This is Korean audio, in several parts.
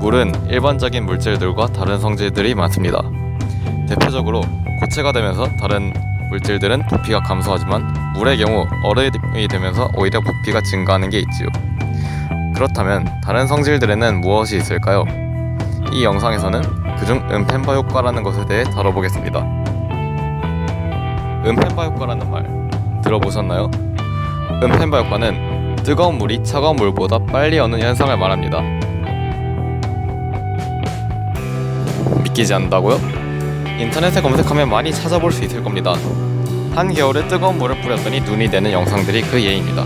물은 일반적인 물질들과 다른 성질들이 많습니다. 대표적으로 고체가 되면서 다른 물질들은 부피가 감소하지만 물의 경우 얼음이 되면서 오히려 부피가 증가하는 게 있지요. 그렇다면 다른 성질들에는 무엇이 있을까요? 이 영상에서는 그중 은펜바 효과라는 것에 대해 다뤄보겠습니다. 은펜바 효과라는 말 들어보셨나요? 은펜바 효과는 뜨거운 물이 차가운 물보다 빨리 어는 현상을 말합니다. 믿기지 않는다고요? 인터넷에 검색하면 많이 찾아볼 수 있을 겁니다. 한겨울에 뜨거운 물을 뿌렸더니 눈이 되는 영상들이 그 예입니다.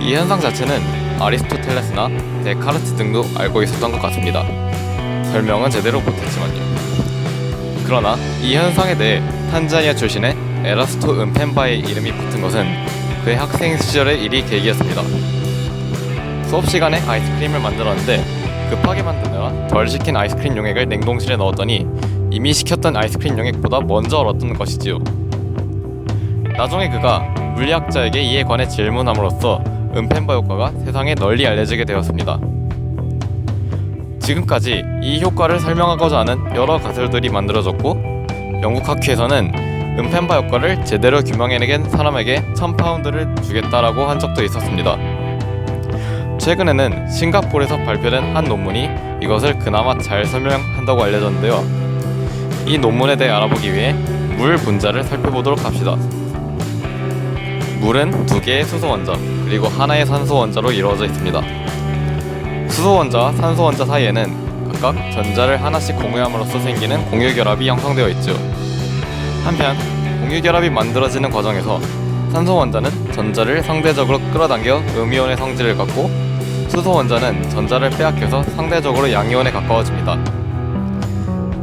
이 현상 자체는 아리스토텔레스나 데카르트 등도 알고 있었던 것 같습니다. 설명은 제대로 못했지만요. 그러나 이 현상에 대해 탄자니아 출신의 에라스토 은펜바의 이름이 붙은 것은 그의 학생 시절의 일이 계기였습니다. 수업 시간에 아이스크림을 만들었는데 급하게 만드느라 덜 식힌 아이스크림 용액을 냉동실에 넣었더니 이미 식혔던 아이스크림 용액보다 먼저 얼었던 것이지요. 나중에 그가 물리학자에게 이에 관해 질문함으로써 은펜바 효과가 세상에 널리 알려지게 되었습니다. 지금까지 이 효과를 설명하고자 하는 여러 가설들이 만들어졌고 영국 학회에서는 은펜바 효과를 제대로 규명해낸 사람에게 1000파운드를 주겠다라고 한 적도 있었습니다. 최근에는 싱가포르에서 발표된 한 논문이 이것을 그나마 잘 설명한다고 알려졌는데요. 이 논문에 대해 알아보기 위해 물 분자를 살펴보도록 합시다. 물은 2개의 수소 원자 그리고 하나의 산소 원자로 이루어져 있습니다. 수소 원자와 산소 원자 사이에는 각각 전자를 하나씩 공유함으로써 생기는 공유결합이 형성되어 있죠. 한편 공유결합이 만들어지는 과정에서 산소 원자는 전자를 상대적으로 끌어당겨 음이온의 성질을 갖고 수소 원자는 전자를 빼앗겨서 상대적으로 양이온에 가까워집니다.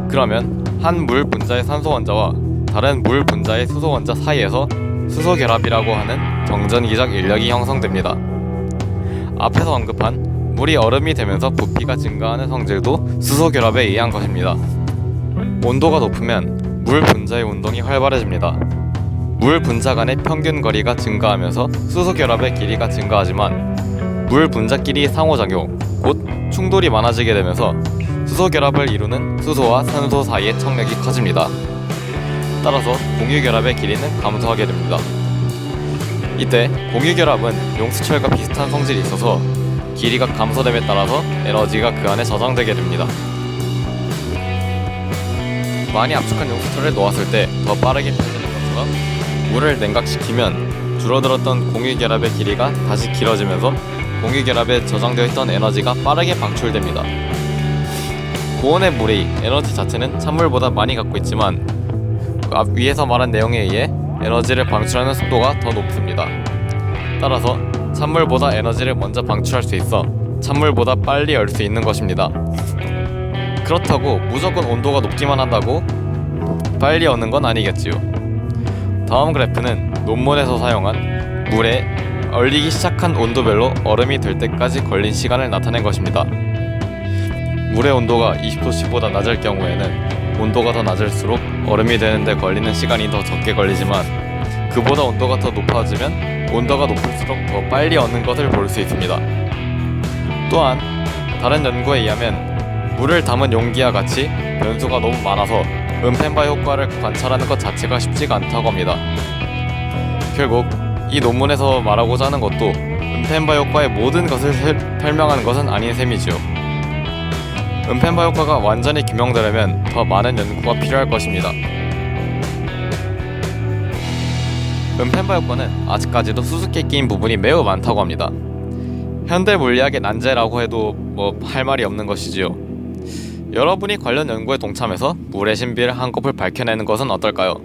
그러면 한 물 분자의 산소 원자와 다른 물 분자의 수소 원자 사이에서 수소 결합이라고 하는 정전기적 인력이 형성됩니다. 앞에서 언급한 물이 얼음이 되면서 부피가 증가하는 성질도 수소 결합에 의한 것입니다. 온도가 높으면 물 분자의 운동이 활발해집니다. 물 분자 간의 평균 거리가 증가하면서 수소 결합의 길이가 증가하지만 물 분자끼리 상호작용, 곧 충돌이 많아지게 되면서 수소 결합을 이루는 수소와 산소 사이의 청력이 커집니다. 따라서 공유결합의 길이는 감소하게 됩니다. 이때 공유결합은 용수철과 비슷한 성질이 있어서 길이가 감소됨에 따라서 에너지가 그 안에 저장되게 됩니다. 많이 압축한 용수철을 놓았을 때 더 빠르게 펴지는 것처럼 물을 냉각시키면 줄어들었던 공유결합의 길이가 다시 길어지면서 공유결합에 저장되어 있던 에너지가 빠르게 방출됩니다. 고온의 물의 에너지 자체는 찬물보다 많이 갖고 있지만 앞 위에서 말한 내용에 의해 에너지를 방출하는 속도가 더 높습니다. 따라서 찬물보다 에너지를 먼저 방출할 수 있어 찬물보다 빨리 얼 수 있는 것입니다. 그렇다고 무조건 온도가 높기만 한다고 빨리 얼는 건 아니겠지요. 다음 그래프는 논문에서 사용한 물에 얼리기 시작한 온도별로 얼음이 될 때까지 걸린 시간을 나타낸 것입니다. 물의 온도가 20도씨보다 낮을 경우에는 온도가 더 낮을수록 얼음이 되는데 걸리는 시간이 더 적게 걸리지만 그보다 온도가 더 높아지면 온도가 높을수록 더 빨리 얼는 것을 볼 수 있습니다. 또한 다른 연구에 의하면 물을 담은 용기와 같이 변수가 너무 많아서 은펜바 효과를 관찰하는 것 자체가 쉽지가 않다고 합니다. 결국 이 논문에서 말하고자 하는 것도 은펜바 효과의 모든 것을 설명하는 것은 아닌 셈이지요. 은펜바 효과가 완전히 규명되려면 더 많은 연구가 필요할 것입니다. 은펜바 효과는 아직까지도 수수께끼인 부분이 매우 많다고 합니다. 현대 물리학의 난제라고 해도 할 말이 없는 것이지요. 여러분이 관련 연구에 동참해서 물의 신비를 한꺼풀 밝혀내는 것은 어떨까요?